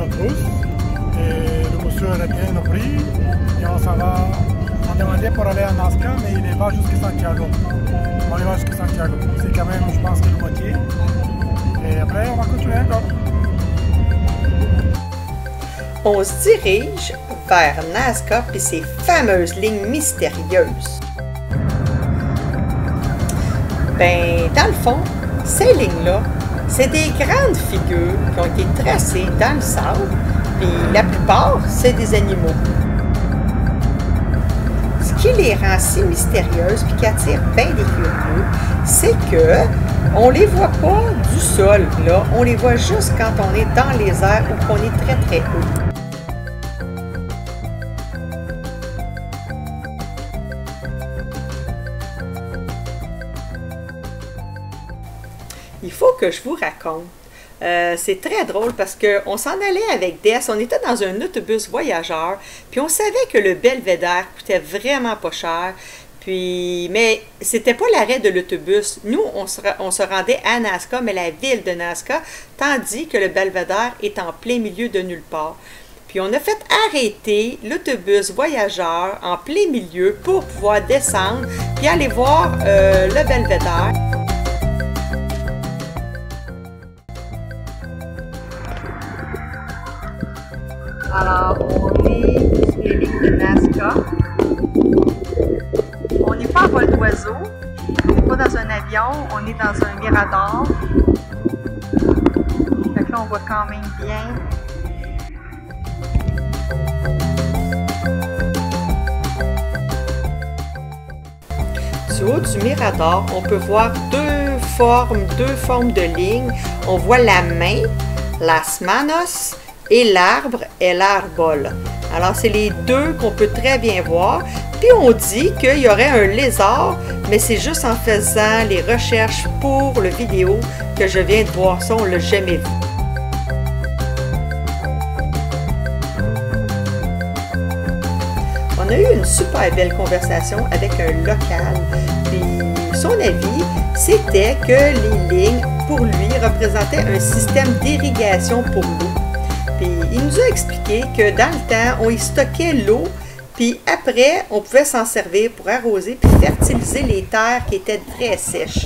Cruz. Et le monsieur a bien pris. Et on s'en va. On demandait pour aller à Nazca, mais il n'est pas jusqu'à Santiago. On y va jusqu'à Santiago. C'est quand même, je pense, que le moitié. Et après, on va continuer encore. On se dirige vers Nazca et ses fameuses lignes mystérieuses. Ben, dans le fond, ces lignes-là, c'est des grandes figures qui ont été tracées dans le sable, puis la plupart, c'est des animaux. Ce qui les rend si mystérieuses et qui attire bien des curieux, c'est que on les voit pas du sol, là, on les voit juste quand on est dans les airs ou qu'on est très très haut. Il faut que je vous raconte. C'est très drôle parce qu'on s'en allait avec Des, on était dans un autobus voyageur, puis on savait que le Belvédère coûtait vraiment pas cher, mais c'était pas l'arrêt de l'autobus. Nous, on se rendait à Nazca, mais la ville de Nazca, tandis que le Belvédère est en plein milieu de nulle part. Puis on a fait arrêter l'autobus voyageur en plein milieu pour pouvoir descendre puis aller voir le Belvédère. Alors, on est sur les lignes de Nazca. On n'est pas en vol d'oiseau, on n'est pas dans un avion, on est dans un mirador. Fait que là, on voit quand même bien. Du haut du mirador, on peut voir deux formes de lignes. On voit la main, las manos, et l'arbre est l'arbol. Alors, c'est les deux qu'on peut très bien voir. Puis, on dit qu'il y aurait un lézard, mais c'est juste en faisant les recherches pour le vidéo que je viens de voir ça. On ne l'a jamais vu. On a eu une super belle conversation avec un local. Puis, son avis, c'était que les lignes, pour lui, représentaient un système d'irrigation pour l'eau. Puis il nous a expliqué que dans le temps, on y stockait l'eau, puis après, on pouvait s'en servir pour arroser puis fertiliser les terres qui étaient très sèches.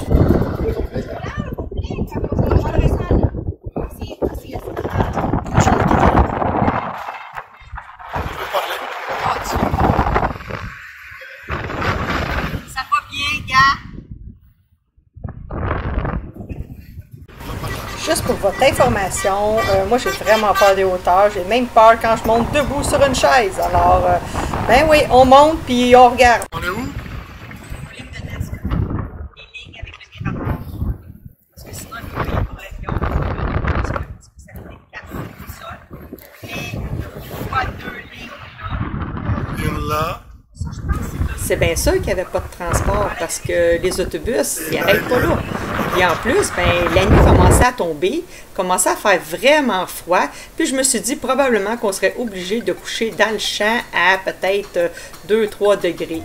Ça va bien, gars? Juste pour votre information, moi j'ai vraiment peur des hauteurs, j'ai même peur quand je monte debout sur une chaise. Alors, ben oui, on monte puis on regarde. On est où? Ligne de Nazca. Les lignes avec le mirador. Parce que sinon, il faut payer pour l'avion, parce que ça fait 4 du sol. Mais on voit deux lignes là. Une là. C'est bien sûr qu'il n'y avait pas de transport parce que les autobus, ils n'arrêtent pas là. Et en plus, ben, la nuit commençait à tomber, commençait à faire vraiment froid. Puis je me suis dit probablement qu'on serait obligé de coucher dans le champ à peut-être 2-3 degrés.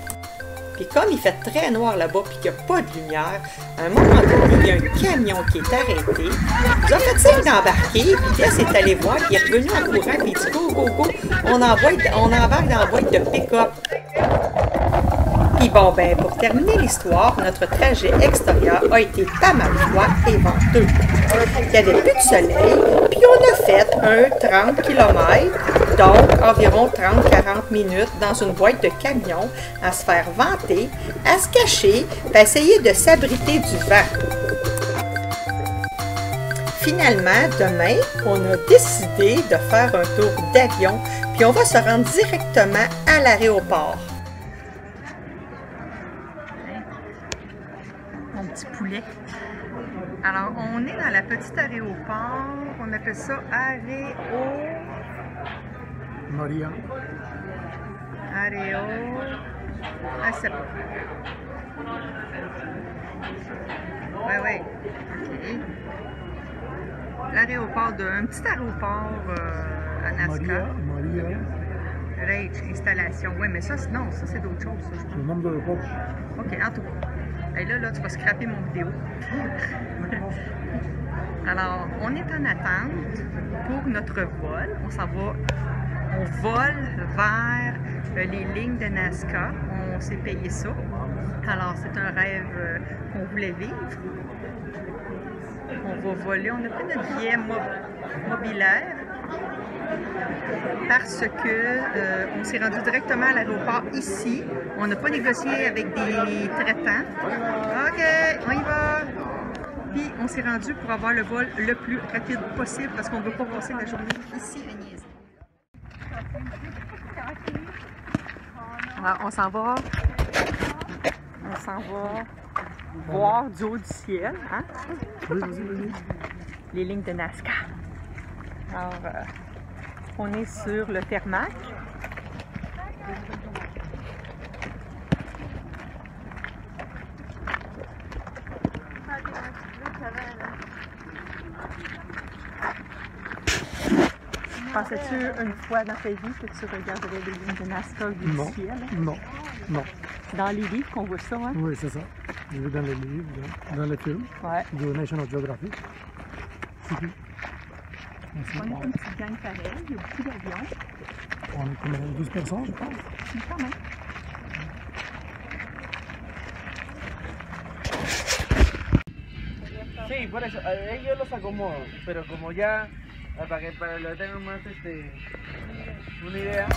Puis comme il fait très noir là-bas puis qu'il n'y a pas de lumière, à un moment donné, il y a un camion qui est arrêté. Il nous a fait signe d'embarquer, puis Tess est allé voir, puis il est revenu en courant, puis il dit go, go, go, on embarque dans la boîte de pick-up. Puis bon, ben, pour terminer l'histoire, notre trajet extérieur a été pas mal froid et venteux. Il n'y avait plus de soleil, puis on a fait un 30 km, donc environ 30-40 minutes dans une boîte de camion à se faire vanter, à se cacher, puis à essayer de s'abriter du vent. Finalement, demain, on a décidé de faire un tour d'avion, puis on va se rendre directement à l'aéroport. Mon petit poulet. Alors, on est dans la petite aéroport. On appelle ça Maria. Ah, c'est bon. Ouais. OK. L'aéroport un petit aéroport à Nazca. Maria. Rage, installation. Oui, mais ça, non, ça c'est d'autres choses. C'est le nombre de repas. OK, en tout cas. Et là, tu vas scraper mon vidéo. Alors, on est en attente pour notre vol. On s'en va, on vole vers les lignes de Nazca. On s'est payé ça. Alors, c'est un rêve qu'on voulait vivre. On va voler. On a pris notre billet mobilaire parce que on s'est rendu directement à l'aéroport ici. On n'a pas négocié avec des traitants. OK, on y va! Puis on s'est rendu pour avoir le vol le plus rapide possible parce qu'on ne veut pas passer la journée ici à niaiser. Alors, on s'en va voir du haut du ciel, hein? Les lignes de Nazca. Alors, on est sur le Tarmac. Pensais-tu une fois dans ta vie que tu regarderais les lignes de Nazca du ciel? Non, non. Dans les livres qu'on voit ça, hein? Oui, c'est ça. Je vais dans les livres, dans les films, de National Geographic. On est une petite gang pareille, il y a beaucoup d'avions. On est comme 12 personnes, je pense. Quand même. Sí, por eso, ellos los acomodo, pero como ya, para que lo tengan más una idea.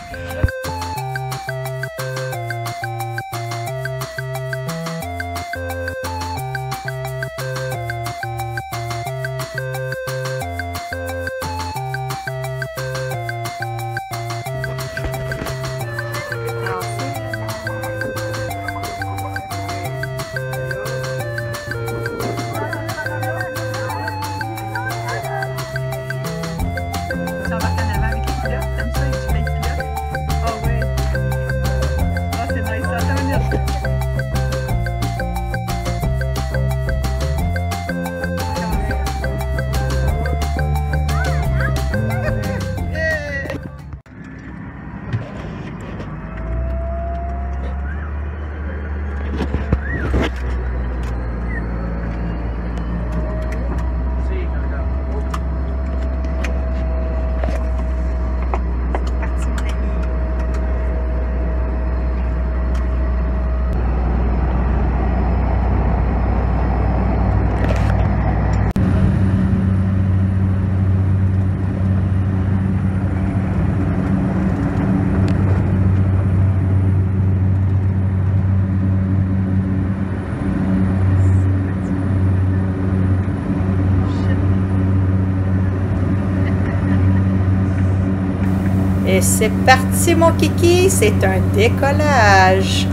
Et c'est parti mon kiki, c'est un décollage.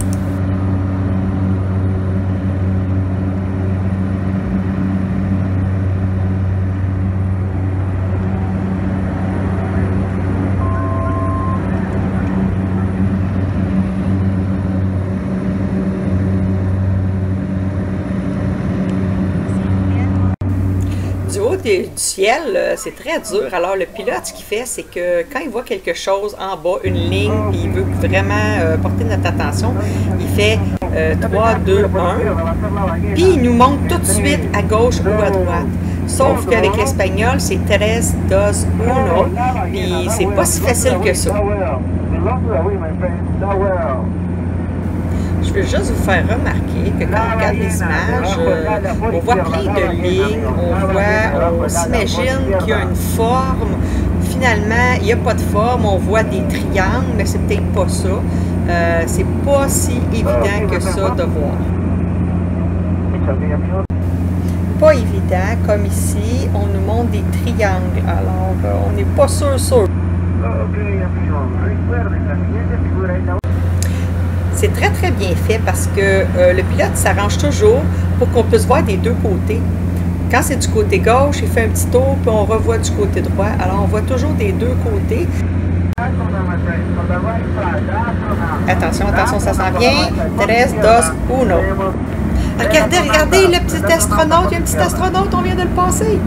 Du ciel, c'est très dur. Alors, le pilote, ce qu'il fait, c'est que quand il voit quelque chose en bas, une ligne, puis il veut vraiment porter notre attention, il fait 3, 2, 1, puis il nous montre tout de suite à gauche ou à droite. Sauf qu'avec l'espagnol, c'est 3, 2, 1, puis c'est pas si facile que ça. Je veux juste vous faire remarquer que quand on regarde les images, on voit plein de lignes, on s'imagine qu'il y a une forme. Finalement, il n'y a pas de forme, on voit des triangles, mais c'est peut-être pas ça. C'est pas si évident que ça de voir. Pas évident, comme ici, on nous montre des triangles, alors on n'est pas sûr. C'est très très bien fait parce que le pilote s'arrange toujours pour qu'on puisse voir des deux côtés. Quand c'est du côté gauche, il fait un petit tour puis on revoit du côté droit. Alors on voit toujours des deux côtés. Attention, attention, ça s'en vient. 3, 2, 1. Regardez, le petit astronaute. Il y a un petit astronaute, on vient de le passer.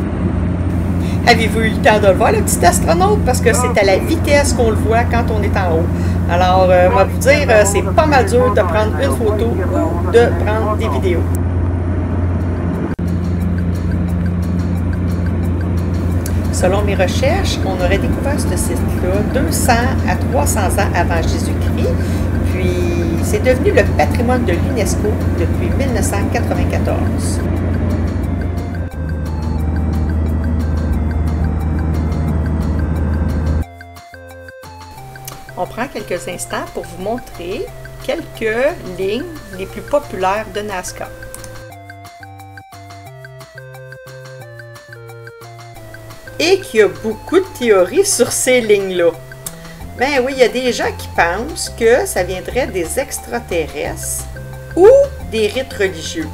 Avez-vous eu le temps de le voir, le petit astronaute? Parce que c'est à la vitesse qu'on le voit quand on est en haut. Alors, on va vous dire, c'est pas mal dur de prendre une photo ou de prendre des vidéos. Selon mes recherches, on aurait découvert ce site-là 200 à 300 ans avant Jésus-Christ, puis c'est devenu le patrimoine de l'UNESCO depuis 1994. On prend quelques instants pour vous montrer quelques lignes les plus populaires de NASCAR. Et qu'il y a beaucoup de théories sur ces lignes-là. Ben oui, il y a des gens qui pensent que ça viendrait des extraterrestres ou des rites religieux.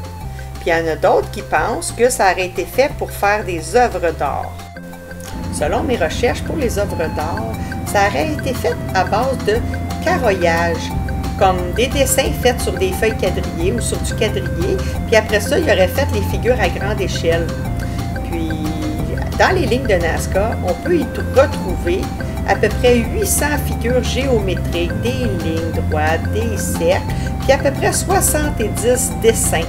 Puis il y en a d'autres qui pensent que ça aurait été fait pour faire des œuvres d'art. Selon mes recherches pour les œuvres d'art, ça aurait été fait à base de carroyage, comme des dessins faits sur des feuilles quadrillées ou sur du quadrillé, puis après ça, il aurait fait les figures à grande échelle. Puis, dans les lignes de NASCAR, on peut y retrouver à peu près 800 figures géométriques, des lignes droites, des cercles, puis à peu près 70 dessins.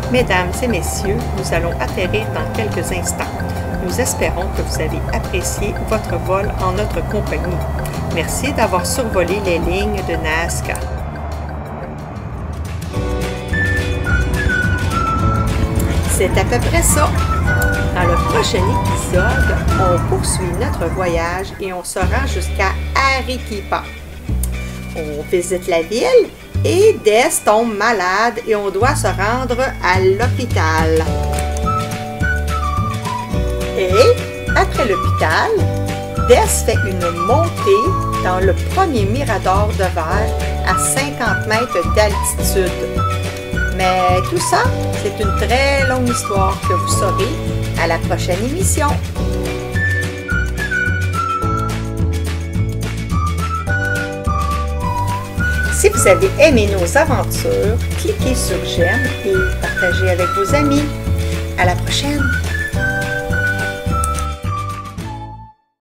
Mesdames et messieurs, nous allons atterrir dans quelques instants. Nous espérons que vous avez apprécié votre vol en notre compagnie. Merci d'avoir survolé les lignes de NASCAR. C'est à peu près ça. Dans le prochain épisode, on poursuit notre voyage et on se rend jusqu'à Arequipa. On visite la ville et Des tombe malade et on doit se rendre à l'hôpital. Et après l'hôpital, Des fait une montée dans le premier mirador de verre à 50 mètres d'altitude. Mais tout ça, c'est une très longue histoire que vous saurez à la prochaine émission. Si vous avez aimé nos aventures, cliquez sur j'aime et partagez avec vos amis. À la prochaine!